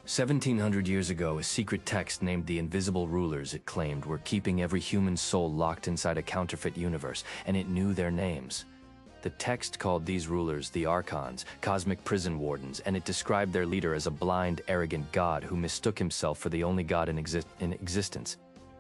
1700 years ago, a secret text named the Invisible Rulers, it claimed, were keeping every human soul locked inside a counterfeit universe, and it knew their names. The text called these rulers the Archons, cosmic prison wardens, and it described their leader as a blind, arrogant god who mistook himself for the only god in existence.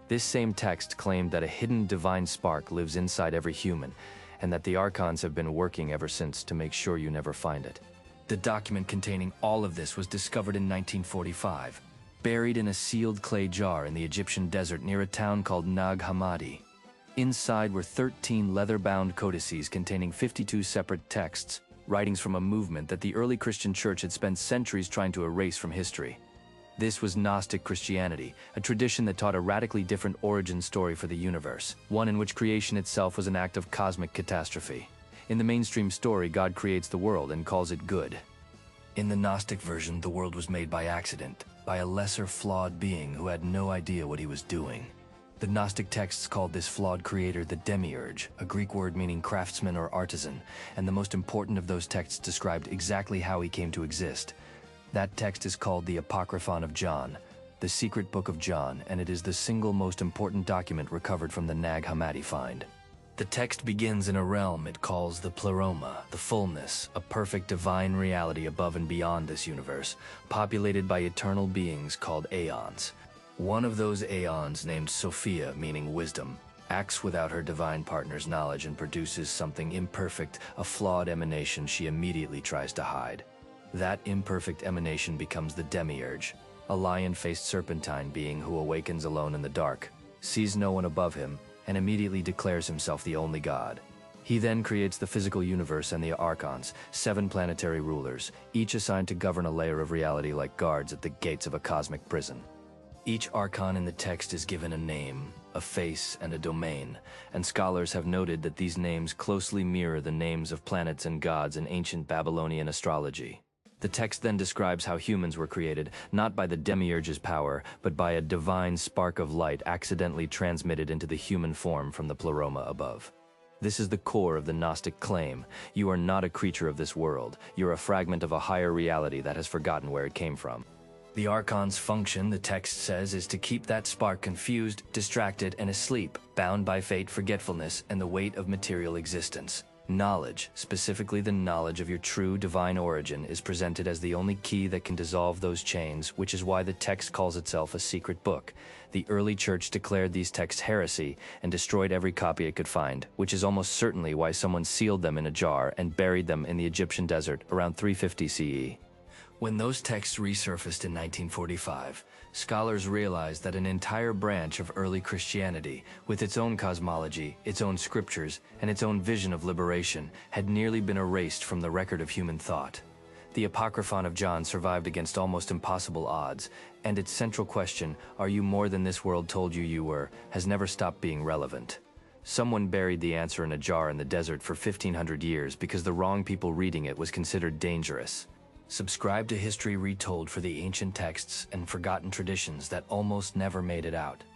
This same text claimed that a hidden divine spark lives inside every human, and that the Archons have been working ever since to make sure you never find it. The document containing all of this was discovered in 1945, buried in a sealed clay jar in the Egyptian desert near a town called Nag Hammadi. Inside were 13 leather-bound codices containing 52 separate texts, writings from a movement that the early Christian church had spent centuries trying to erase from history. This was Gnostic Christianity, a tradition that taught a radically different origin story for the universe, one in which creation itself was an act of cosmic catastrophe. In the mainstream story, God creates the world and calls it good. In the Gnostic version, the world was made by accident, by a lesser flawed being who had no idea what he was doing. The Gnostic texts called this flawed creator the Demiurge, a Greek word meaning craftsman or artisan, and the most important of those texts described exactly how he came to exist. That text is called the Apocryphon of John, the secret book of John, and it is the single most important document recovered from the Nag Hammadi find. The text begins in a realm it calls the Pleroma, the fullness, a perfect divine reality above and beyond this universe, populated by eternal beings called Aeons. One of those Aeons, named Sophia, meaning wisdom, acts without her divine partner's knowledge and produces something imperfect, a flawed emanation she immediately tries to hide. That imperfect emanation becomes the Demiurge, a lion-faced serpentine being who awakens alone in the dark, sees no one above him, and immediately declares himself the only god. He then creates the physical universe and the Archons, 7 planetary rulers, each assigned to govern a layer of reality like guards at the gates of a cosmic prison. Each Archon in the text is given a name, a face, and a domain, and scholars have noted that these names closely mirror the names of planets and gods in ancient Babylonian astrology. The text then describes how humans were created, not by the Demiurge's power, but by a divine spark of light accidentally transmitted into the human form from the Pleroma above. This is the core of the Gnostic claim. You are not a creature of this world. You're a fragment of a higher reality that has forgotten where it came from. The Archon's function, the text says, is to keep that spark confused, distracted, and asleep, bound by fate, forgetfulness, and the weight of material existence. Knowledge, specifically the knowledge of your true divine origin, is presented as the only key that can dissolve those chains, which is why the text calls itself a secret book. The early church declared these texts heresy and destroyed every copy it could find, which is almost certainly why someone sealed them in a jar and buried them in the Egyptian desert around 350 CE. When those texts resurfaced in 1945, scholars realized that an entire branch of early Christianity, with its own cosmology, its own scriptures, and its own vision of liberation, had nearly been erased from the record of human thought. The Apocryphon of John survived against almost impossible odds, and its central question, "Are you more than this world told you you were?" has never stopped being relevant. Someone buried the answer in a jar in the desert for 1500 years because the wrong people reading it was considered dangerous. Subscribe to History Retold for the ancient texts and forgotten traditions that almost never made it out.